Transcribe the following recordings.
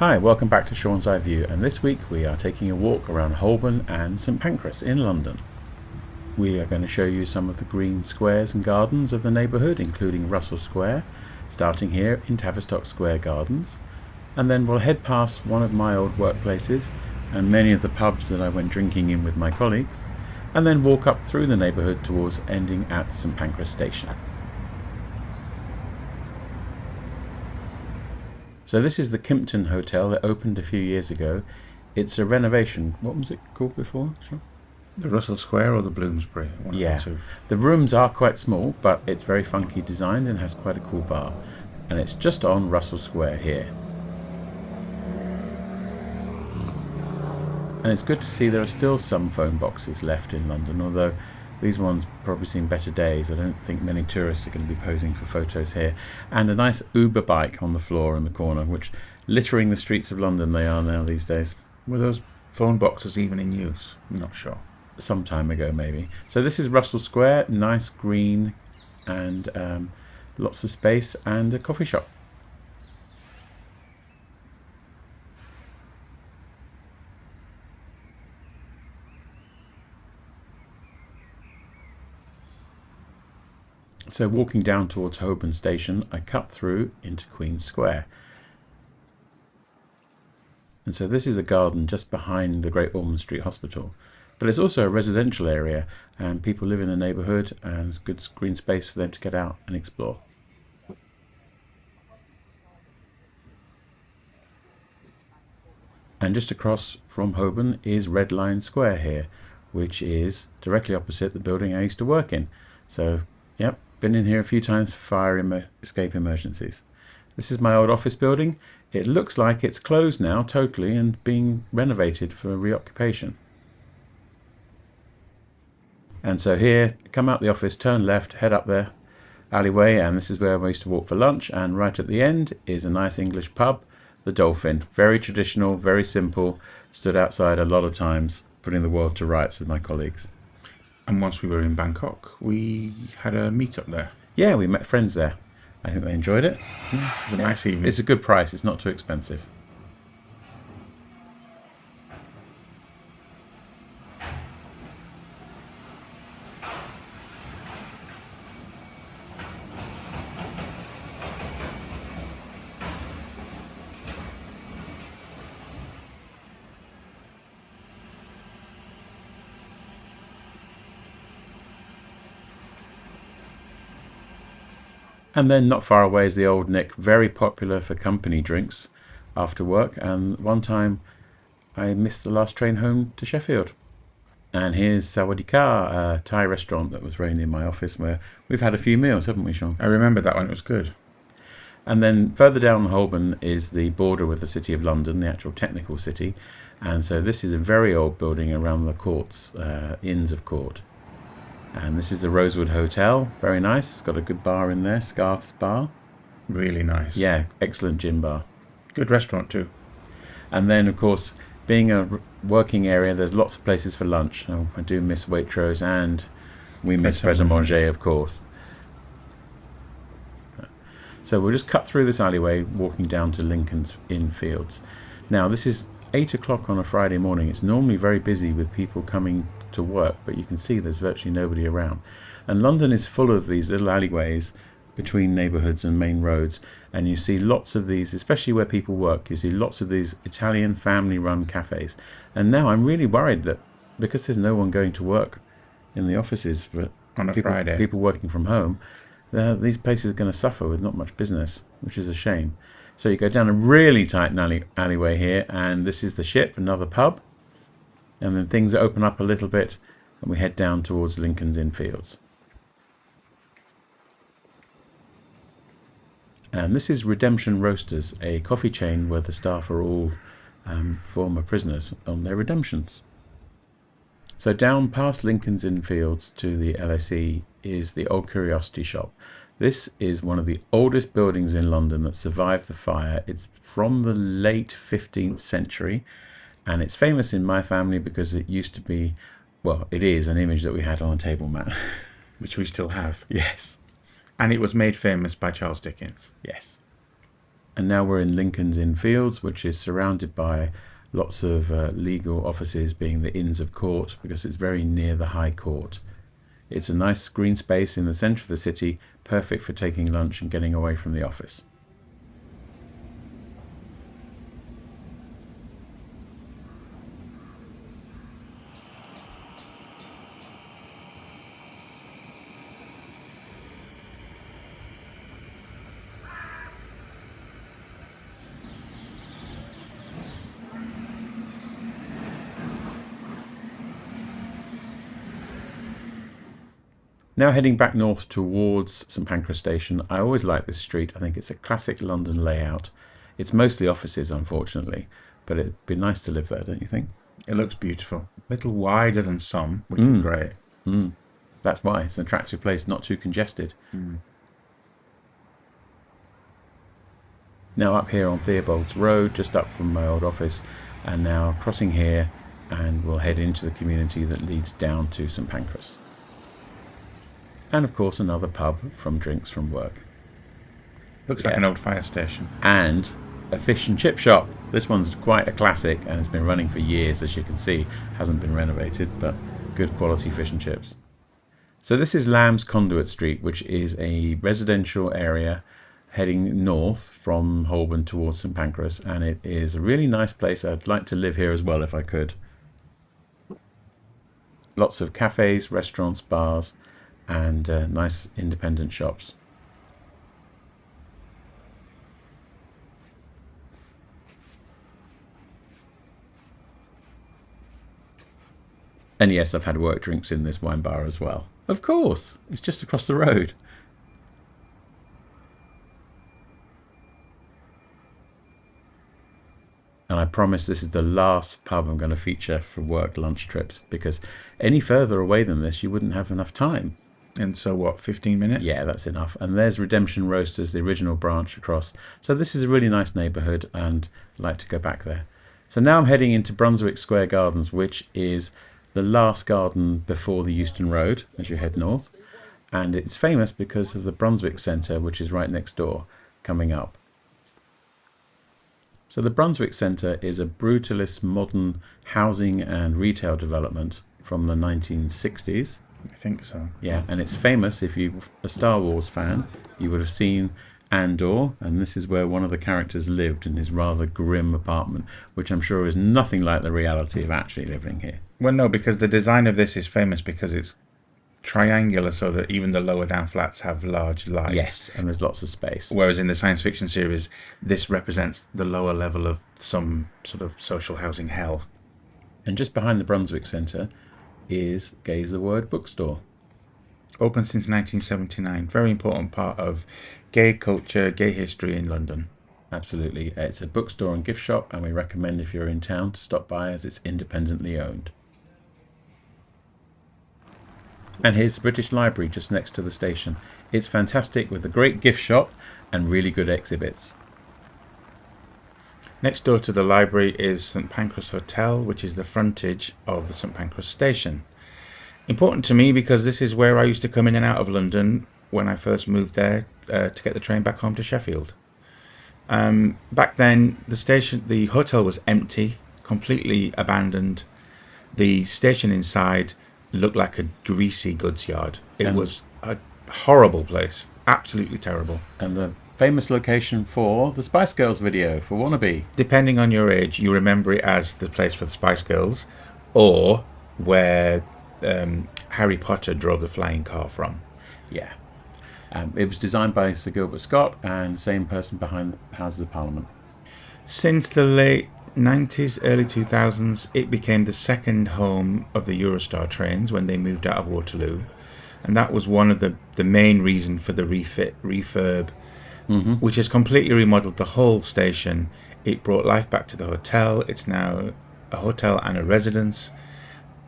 Hi, welcome back to Sean's Eye View, and this week we are taking a walk around Holborn and St Pancras in London. We are going to show you some of the green squares and gardens of the neighbourhood, including Russell Square, starting here in Tavistock Square Gardens, and then we'll head past one of my old workplaces and many of the pubs that I went drinking in with my colleagues, and then walk up through the neighbourhood towards ending at St Pancras Station. So this is the Kimpton Hotel that opened a few years ago. It's a renovation. What was it called before? Sure. The Russell Square or the Bloomsbury? One Yeah. of the two. The rooms are quite small, but it's very funky designed and has quite a cool bar. And it's just on Russell Square here. And it's good to see there are still some phone boxes left in London, although these ones probably seen better days. I don't think many tourists are going to be posing for photos here. And a nice Uber bike on the floor in the corner, which littering the streets of London they are now these days. Were those phone boxes even in use? I'm not sure. Some time ago maybe. So this is Russell Square, nice green and lots of space and a coffee shop. So walking down towards Holborn Station, I cut through into Queen's Square. And so this is a garden just behind the Great Ormond Street Hospital. But it's also a residential area and people live in the neighbourhood and it's good green space for them to get out and explore. And just across from Holborn is Red Lion Square here, which is directly opposite the building I used to work in. So, yep. Been in here a few times for fire escape emergencies. This is my old office building. It looks like it's closed now totally and being renovated for reoccupation. And so here, come out the office, turn left, head up there, alleyway, and this is where I used to walk for lunch. And right at the end is a nice English pub, the Dolphin. Very traditional, very simple. Stood outside a lot of times, putting the world to rights with my colleagues. And once we were in Bangkok, we had a meet-up there. Yeah, we met friends there. I think they enjoyed it. Yeah, it was a nice evening. It's a good price. It's not too expensive. And then not far away is the Old Nick, very popular for company drinks after work. And one time I missed the last train home to Sheffield. And here's Sawadika, a Thai restaurant that was very near my office where we've had a few meals, haven't we, Sean? I remember that one, it was good. And then further down Holborn is the border with the City of London, the actual technical city. And so this is a very old building around the courts, Inns of Court. And this is the Rosewood Hotel, very nice. It's got a good bar in there, Scarf's Bar. Really nice. Yeah, excellent gin bar. Good restaurant too. And then, of course, being a working area, there's lots of places for lunch. Oh, I do miss Waitrose and we miss Pret a Manger, of course. So we'll just cut through this alleyway, walking down to Lincoln's Inn Fields. Now, this is 8 o'clock on a Friday morning. It's normally very busy with people coming to work, but you can see there's virtually nobody around. And London is full of these little alleyways between neighbourhoods and main roads, and you see lots of these, especially where people work, you see lots of these Italian family-run cafes. And now I'm really worried that because there's no one going to work in the offices for On a Friday. people working from home, these places are going to suffer with not much business, which is a shame. So you go down a really tight alleyway here, and this is the Ship, another pub. And then things open up a little bit, and we head down towards Lincoln's Inn Fields. And this is Redemption Roasters, a coffee chain where the staff are all former prisoners on their redemptions. So down past Lincoln's Inn Fields to the LSE is the Old Curiosity Shop. This is one of the oldest buildings in London that survived the fire. It's from the late 15th century. And it's famous in my family because it used to be, well, it is an image that we had on a table mat. Which we still have. Yes. And it was made famous by Charles Dickens. Yes. And now we're in Lincoln's Inn Fields, which is surrounded by lots of legal offices, being the Inns of Court, because it's very near the High Court. It's a nice green space in the centre of the city, perfect for taking lunch and getting away from the office. Now heading back north towards St Pancras Station. I always like this street. I think it's a classic London layout. It's mostly offices, unfortunately, but it'd be nice to live there, don't you think? It looks beautiful. A little wider than some, which is great. That's why it's an attractive place, not too congested. Now up here on Theobald's Road, just up from my old office, and now crossing here, and we'll head into the community that leads down to St Pancras. And of course another pub from drinks from work. Looks like an old fire station. And a fish and chip shop. This one's quite a classic and it's been running for years, as you can see. Hasn't been renovated, but good quality fish and chips. So this is Lamb's Conduit Street, which is a residential area heading north from Holborn towards St Pancras, and it is a really nice place. I'd like to live here as well if I could. Lots of cafes, restaurants, bars, and nice independent shops. And yes, I've had work drinks in this wine bar as well. Of course, it's just across the road. And I promise this is the last pub I'm going to feature for work lunch trips, because any further away than this you wouldn't have enough time. And so what, 15 minutes? Yeah, that's enough. And there's Redemption Roasters, the original branch across. So this is a really nice neighbourhood, and I'd like to go back there. So now I'm heading into Brunswick Square Gardens, which is the last garden before the Euston Road as you head north. And it's famous because of the Brunswick Centre, which is right next door, coming up. So the Brunswick Centre is a brutalist modern housing and retail development from the 1960s. I think so. Yeah, and it's famous. If you're a Star Wars fan, you would have seen Andor, and this is where one of the characters lived in his rather grim apartment, which I'm sure is nothing like the reality of actually living here. Well, no, because the design of this is famous because it's triangular, so that even the lower down flats have large lights. Yes, and there's lots of space. Whereas in the science fiction series, this represents the lower level of some sort of social housing hell. And just behind the Brunswick Centre is Gaze the Word Bookstore. Open since 1979. Very important part of gay culture, gay history in London. Absolutely. It's a bookstore and gift shop, and we recommend if you're in town to stop by, as it's independently owned. And here's the British Library just next to the station. It's fantastic, with a great gift shop and really good exhibits. Next door to the library is St Pancras Hotel, which is the frontage of the St Pancras Station. Important to me because this is where I used to come in and out of London when I first moved there to get the train back home to Sheffield. Back then, the hotel was empty, completely abandoned. The station inside looked like a greasy goods yard. It was a horrible place, absolutely terrible. And the famous location for the Spice Girls video for Wannabe. Depending on your age, you remember it as the place for the Spice Girls, or where Harry Potter drove the flying car from. Yeah. It was designed by Sir Gilbert Scott, and same person behind the Houses of Parliament. Since the late 90s, early 2000s, it became the second home of the Eurostar trains when they moved out of Waterloo. And that was one of the main reason for the refurb, which has completely remodeled the whole station. It brought life back to the hotel. It's now a hotel and a residence.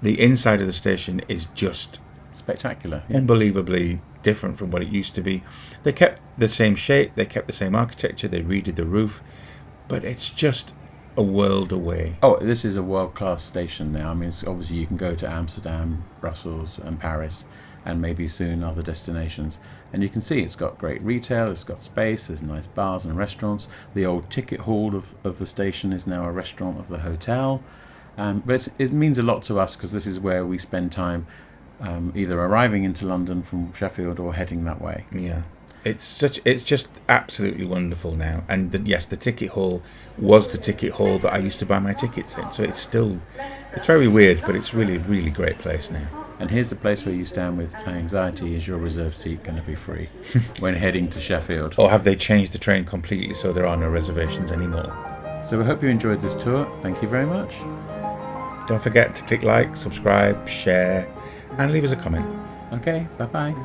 The inside of the station is just spectacular, unbelievably different from what it used to be. They kept the same shape, they kept the same architecture, they redid the roof, but it's just a world away. Oh, this is a world-class station now. I mean, obviously you can go to Amsterdam, Brussels and Paris, and maybe soon other destinations. And you can see it's got great retail, it's got space, there's nice bars and restaurants. The old ticket hall of the station is now a restaurant of the hotel. But it means a lot to us because this is where we spend time either arriving into London from Sheffield or heading that way. Yeah. It's just absolutely wonderful now. And yes, the ticket hall was the ticket hall that I used to buy my tickets in. So it's very weird, but it's really, really great place now. And here's the place where you stand with anxiety. Is your reserved seat going to be free when heading to Sheffield? Or have they changed the train completely so there are no reservations anymore? So we hope you enjoyed this tour. Thank you very much. Don't forget to click like, subscribe, share, and leave us a comment. Okay, bye-bye.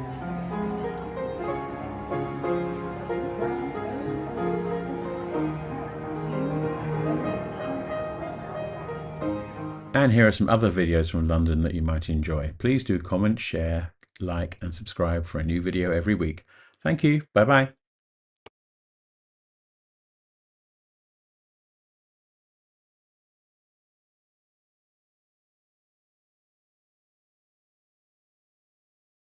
And here are some other videos from London that you might enjoy. Please do comment, share, like, and subscribe for a new video every week. Thank you. Bye-bye.